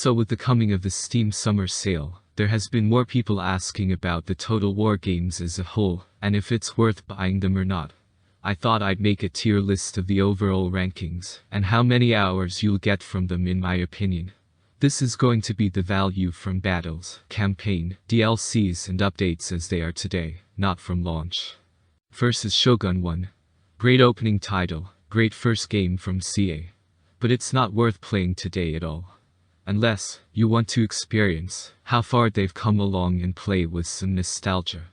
So with the coming of the Steam Summer Sale, there has been more people asking about the Total War games as a whole, and if it's worth buying them or not. I thought I'd make a tier list of the overall rankings, and how many hours you'll get from them in my opinion. This is going to be the value from battles, campaign, DLCs and updates as they are today, not from launch. First is Shogun 1. Great opening title, great first game from CA. But it's not worth playing today at all. Unless you want to experience how far they've come along and play with some nostalgia.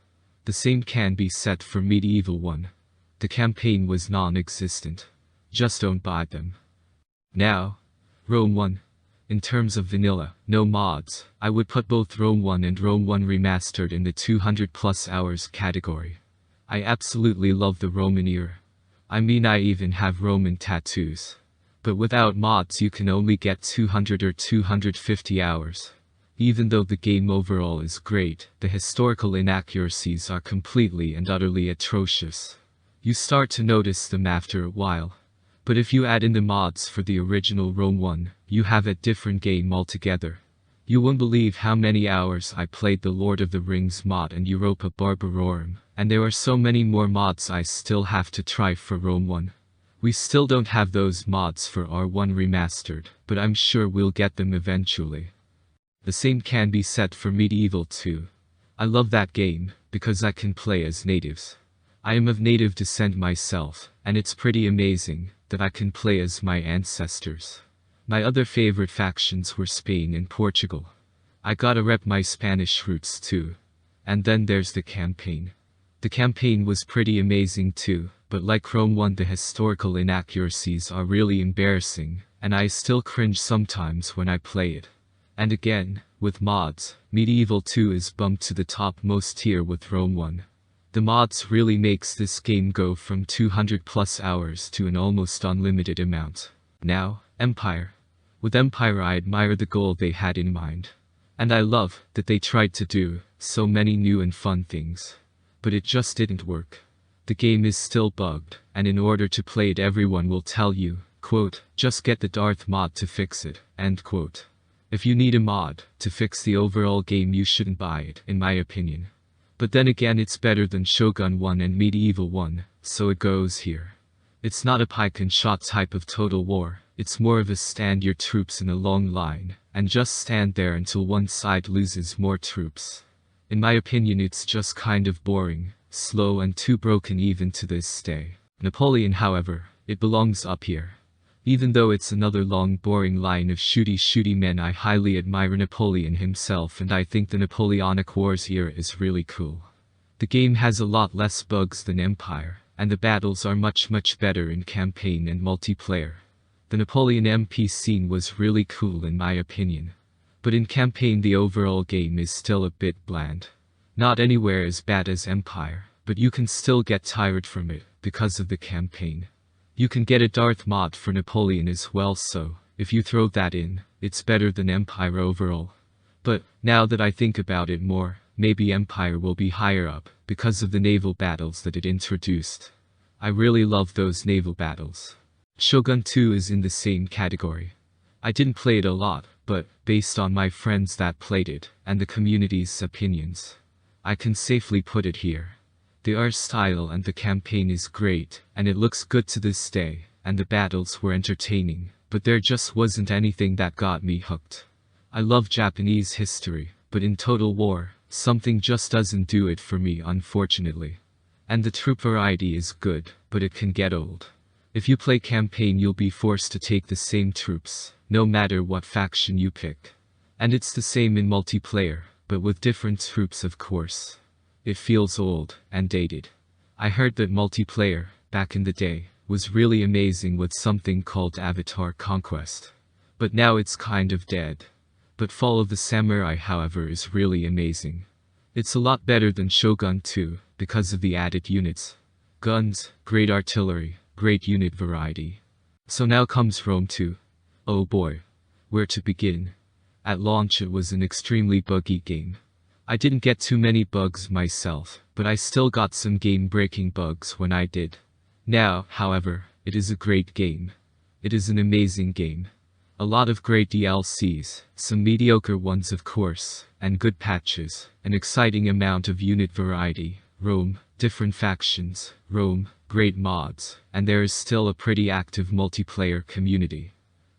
The same can be said for Medieval 1. The campaign was non-existent. Just don't buy them. Now, Rome 1. In terms of vanilla, no mods, I would put both Rome 1 and Rome 1 Remastered in the 200 plus hours category. I absolutely love the Roman era. I mean, I even have Roman tattoos. But without mods you can only get 200 or 250 hours. Even though the game overall is great, the historical inaccuracies are completely and utterly atrocious. You start to notice them after a while. But if you add in the mods for the original Rome 1, you have a different game altogether. You won't believe how many hours I played the Lord of the Rings mod and Europa Barbarorum, and there are so many more mods I still have to try for Rome 1. We still don't have those mods for R1 Remastered, but I'm sure we'll get them eventually. The same can be said for Medieval 2. I love that game, because I can play as natives. I am of native descent myself, and it's pretty amazing that I can play as my ancestors. My other favorite factions were Spain and Portugal. I gotta rep my Spanish roots too. And then there's the campaign. The campaign was pretty amazing too, but like Rome 1 the historical inaccuracies are really embarrassing, and I still cringe sometimes when I play it. And again, with mods, Medieval 2 is bumped to the topmost tier with Rome 1. The mods really makes this game go from 200 plus hours to an almost unlimited amount. Now, Empire. With Empire I admire the goal they had in mind. And I love that they tried to do so many new and fun things. But it just didn't work. The game is still bugged, and in order to play it everyone will tell you, quote, just get the Darth mod to fix it, end quote. If you need a mod to fix the overall game you shouldn't buy it, in my opinion. But then again it's better than Shogun 1 and Medieval 1, so it goes here. It's not a pike and shot type of Total War, it's more of a stand your troops in a long line, and just stand there until one side loses more troops. In my opinion it's just kind of boring, slow and too broken even to this day. Napoleon however, it belongs up here. Even though it's another long boring line of shooty men, I highly admire Napoleon himself and I think the Napoleonic Wars era is really cool. The game has a lot less bugs than Empire, and the battles are much better in campaign and multiplayer. The Napoleon MP scene was really cool in my opinion. But in campaign the overall game is still a bit bland. Not anywhere as bad as Empire, but you can still get tired from it because of the campaign. You can get a Darth mod for Napoleon as well, so if you throw that in, it's better than Empire overall. But now that I think about it more, maybe Empire will be higher up because of the naval battles that it introduced. I really love those naval battles. Shogun 2 is in the same category. I didn't play it a lot, but based on my friends that played it and the community's opinions, I can safely put it here. The art style and the campaign is great, and it looks good to this day, and the battles were entertaining, but there just wasn't anything that got me hooked. I love Japanese history, but in Total War, something just doesn't do it for me unfortunately. And the troop variety is good, but it can get old. If you play campaign you'll be forced to take the same troops, no matter what faction you pick. And it's the same in multiplayer, but with different troops of course. It feels old and dated. I heard that multiplayer, back in the day, was really amazing with something called Avatar Conquest. But now it's kind of dead. But Fall of the Samurai however is really amazing. It's a lot better than Shogun 2, because of the added units. Guns, great artillery, great unit variety. So now comes Rome 2. Oh boy. Where to begin? At launch it was an extremely buggy game. I didn't get too many bugs myself, but I still got some game-breaking bugs when I did. Now, however, it is a great game. It is an amazing game. A lot of great DLCs, some mediocre ones of course, and good patches, an exciting amount of unit variety, Rome, different factions, Rome, great mods, and there is still a pretty active multiplayer community.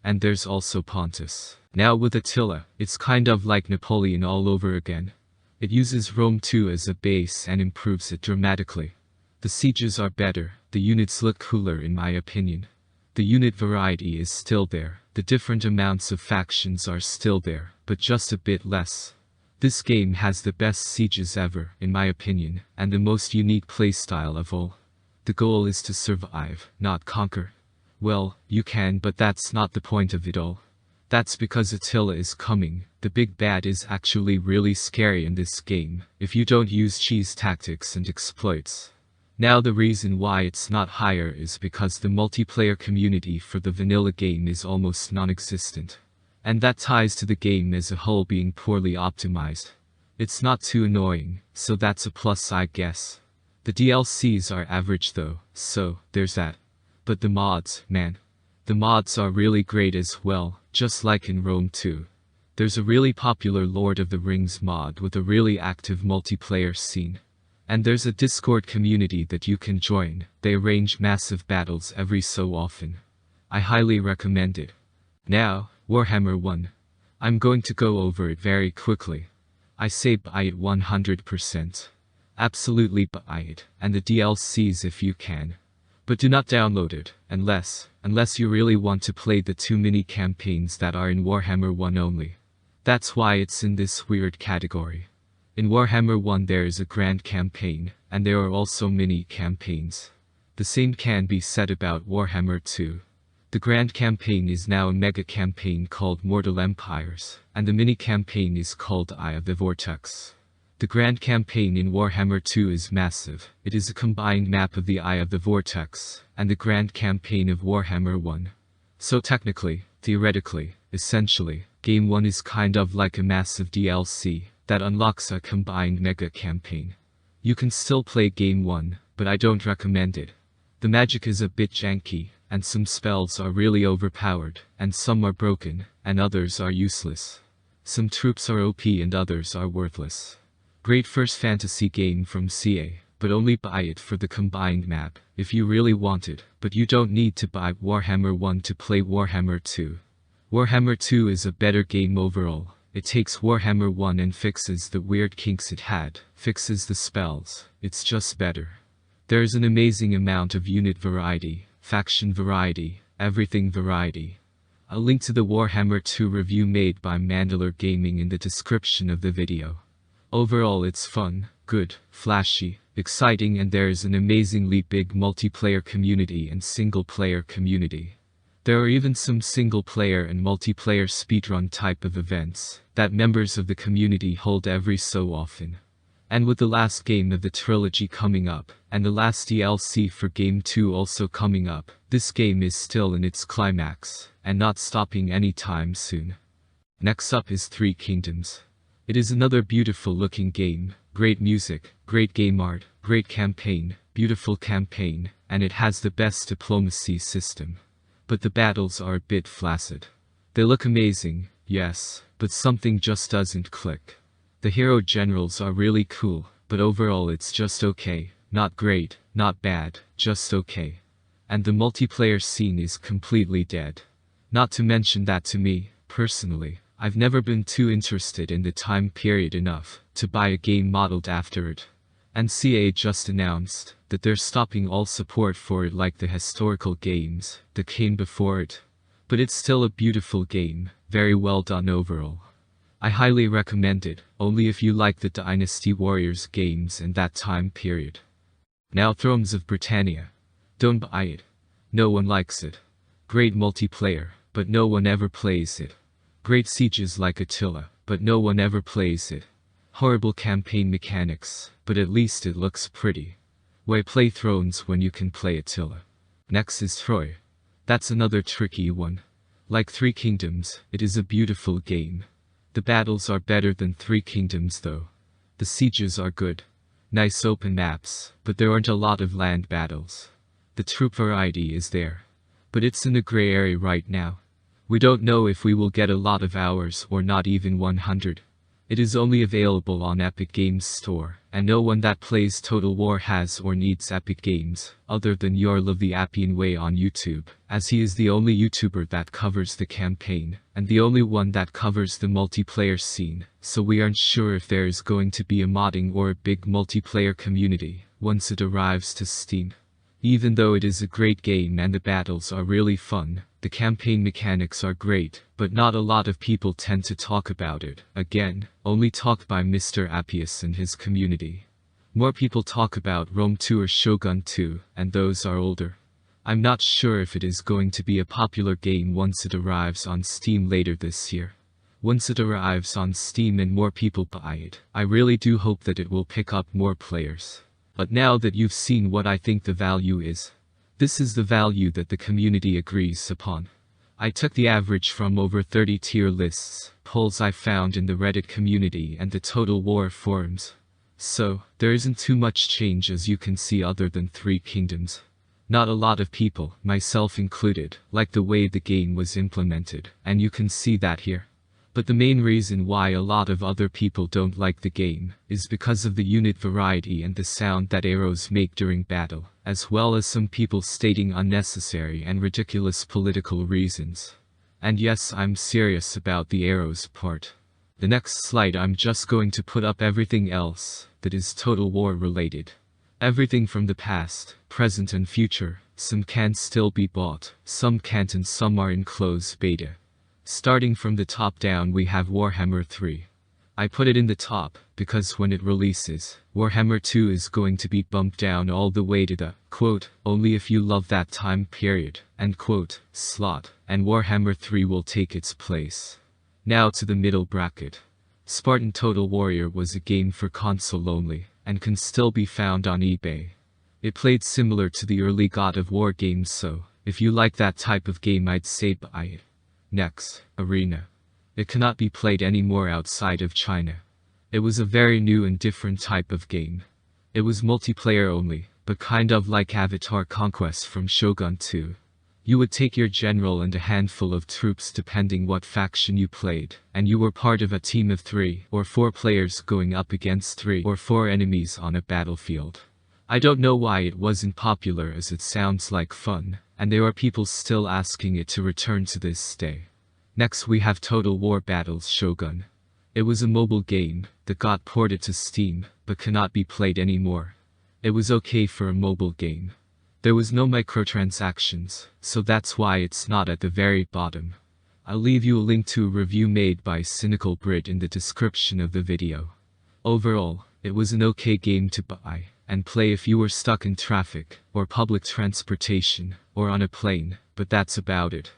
And there's also Pontus. Now with Attila, it's kind of like Napoleon all over again. It uses Rome 2 as a base and improves it dramatically. The sieges are better, the units look cooler in my opinion. The unit variety is still there, the different amounts of factions are still there, but just a bit less. This game has the best sieges ever, in my opinion, and the most unique playstyle of all. The goal is to survive, not conquer. Well, you can, but that's not the point of it all. That's because Attila is coming. The big bad is actually really scary in this game, if you don't use cheese tactics and exploits. Now the reason why it's not higher is because the multiplayer community for the vanilla game is almost non-existent. And that ties to the game as a whole being poorly optimized. It's not too annoying, so that's a plus I guess. The DLCs are average though, so there's that. But the mods, man. The mods are really great as well, just like in Rome 2. There's a really popular Lord of the Rings mod with a really active multiplayer scene. And there's a Discord community that you can join. They arrange massive battles every so often. I highly recommend it. Now, Warhammer 1. I'm going to go over it very quickly. I say buy it 100%. Absolutely buy it, and the DLCs if you can. But do not download it, unless you really want to play the 2 mini campaigns that are in Warhammer 1 only. That's why it's in this weird category. In Warhammer 1 there is a grand campaign, and there are also mini campaigns. The same can be said about Warhammer 2. The grand campaign is now a mega campaign called Mortal Empires, and the mini campaign is called Eye of the Vortex. The grand campaign in Warhammer 2 is massive. It is a combined map of the Eye of the Vortex, and the grand campaign of Warhammer 1. So technically, theoretically, essentially, Game 1 is kind of like a massive DLC that unlocks a combined mega campaign. You can still play Game 1, but I don't recommend it. The magic is a bit janky, and some spells are really overpowered, and some are broken, and others are useless. Some troops are OP and others are worthless. Great first fantasy game from CA, but only buy it for the combined map, if you really want it, but you don't need to buy Warhammer 1 to play Warhammer 2. Warhammer 2 is a better game overall. It takes Warhammer 1 and fixes the weird kinks it had, fixes the spells, it's just better. There is an amazing amount of unit variety, faction variety, everything variety. I'll link to the Warhammer 2 review made by Mandalore Gaming in the description of the video. Overall it's fun, good, flashy, exciting, and there is an amazingly big multiplayer community and single-player community. There are even some single-player and multiplayer speedrun type of events that members of the community hold every so often. And with the last game of the trilogy coming up, and the last DLC for Game 2 also coming up, this game is still in its climax, and not stopping anytime soon. Next up is Three Kingdoms. It is another beautiful looking game, great music, great game art, great campaign, beautiful campaign, and it has the best diplomacy system. But the battles are a bit flaccid. They look amazing, yes, but something just doesn't click. The hero generals are really cool, but overall it's just okay, not great, not bad, just okay. And the multiplayer scene is completely dead. Not to mention that to me, personally, I've never been too interested in the time period enough to buy a game modeled after it. And CA just announced that they're stopping all support for it like the historical games that came before it. But it's still a beautiful game, very well done overall. I highly recommend it, only if you like the Dynasty Warriors games and that time period. Now Thrones of Britannia. Don't buy it. No one likes it. Great multiplayer, but no one ever plays it. Great sieges like Attila, but no one ever plays it. Horrible campaign mechanics, but at least it looks pretty. Why play Thrones when you can play Attila? Next is Troy. That's another tricky one. Like Three Kingdoms, it is a beautiful game. The battles are better than Three Kingdoms though. The sieges are good. Nice open maps, but there aren't a lot of land battles. The troop variety is there. But it's in a gray area right now. We don't know if we will get a lot of hours or not even 100. It is only available on Epic Games Store, and no one that plays Total War has or needs Epic Games, other than Jarl of the Appian Way on YouTube, as he is the only YouTuber that covers the campaign, and the only one that covers the multiplayer scene, so we aren't sure if there is going to be a modding or a big multiplayer community once it arrives to Steam. Even though it is a great game and the battles are really fun, the campaign mechanics are great, but not a lot of people tend to talk about it. Again, only talked by Mr. Appian and his community. More people talk about Rome 2 or Shogun 2, and those are older. I'm not sure if it is going to be a popular game once it arrives on Steam later this year. Once it arrives on Steam and more people buy it, I really do hope that it will pick up more players. But now that you've seen what I think the value is, this is the value that the community agrees upon. I took the average from over 30 tier lists, polls I found in the Reddit community and the Total War forums. So, there isn't too much change as you can see other than 3 kingdoms. Not a lot of people, myself included, like the way the game was implemented, and you can see that here. But the main reason why a lot of other people don't like the game is because of the unit variety and the sound that arrows make during battle, as well as some people stating unnecessary and ridiculous political reasons. And yes, I'm serious about the arrows part. The next slide I'm just going to put up everything else that is Total War related. Everything from the past, present and future. Some can still be bought, some can't, and some are in closed beta. Starting from the top down we have Warhammer 3. I put it in the top, because when it releases, Warhammer 2 is going to be bumped down all the way to the, quote, only if you love that time period, end quote, slot, and Warhammer 3 will take its place. Now to the middle bracket. Spartan Total Warrior was a game for console only, and can still be found on eBay. It played similar to the early God of War games, so, if you like that type of game I'd say buy it. Next, Arena. It cannot be played anymore outside of China. It was a very new and different type of game. It was multiplayer only, but kind of like Avatar Conquest from Shogun 2. You would take your general and a handful of troops depending what faction you played, and you were part of a team of 3 or 4 players going up against 3 or 4 enemies on a battlefield. I don't know why it wasn't popular, as it sounds like fun, and there are people still asking it to return to this day. Next we have Total War Battles Shogun. It was a mobile game that got ported to Steam, but cannot be played anymore. It was okay for a mobile game. There was no microtransactions, so that's why it's not at the very bottom. I'll leave you a link to a review made by Cynical Brit in the description of the video. Overall, it was an okay game to buy and play if you were stuck in traffic, or public transportation, or on a plane, but that's about it.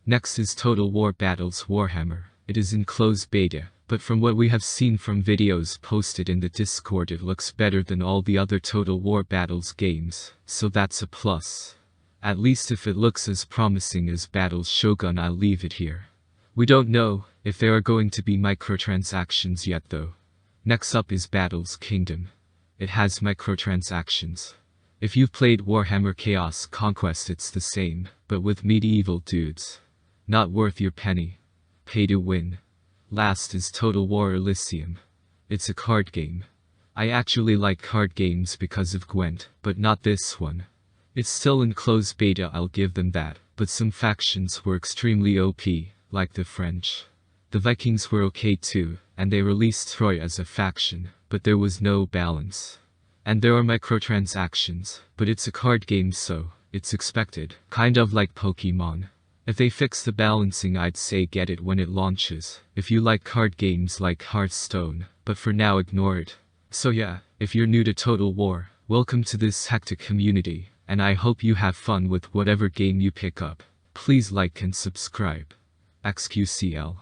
Next is Total War Battles Warhammer. It is in closed beta, but from what we have seen from videos posted in the Discord it looks better than all the other Total War Battles games, so that's a plus. At least if it looks as promising as Battles Shogun, I'll leave it here. We don't know if there are going to be microtransactions yet though. Next up is Battles Kingdom. It has microtransactions. If you've played Warhammer Chaos Conquest it's the same, but with medieval dudes. Not worth your penny. Pay to win. Last is Total War Elysium. It's a card game. I actually like card games because of Gwent, but not this one. It's still in closed beta, I'll give them that, but some factions were extremely OP, like the French. The Vikings were okay too, and they released Troy as a faction, but there was no balance. And there are microtransactions, but it's a card game so, it's expected, kind of like Pokemon. If they fix the balancing I'd say get it when it launches, if you like card games like Hearthstone, but for now ignore it. So yeah, if you're new to Total War, welcome to this hectic community, and I hope you have fun with whatever game you pick up. Please like and subscribe. XQCL.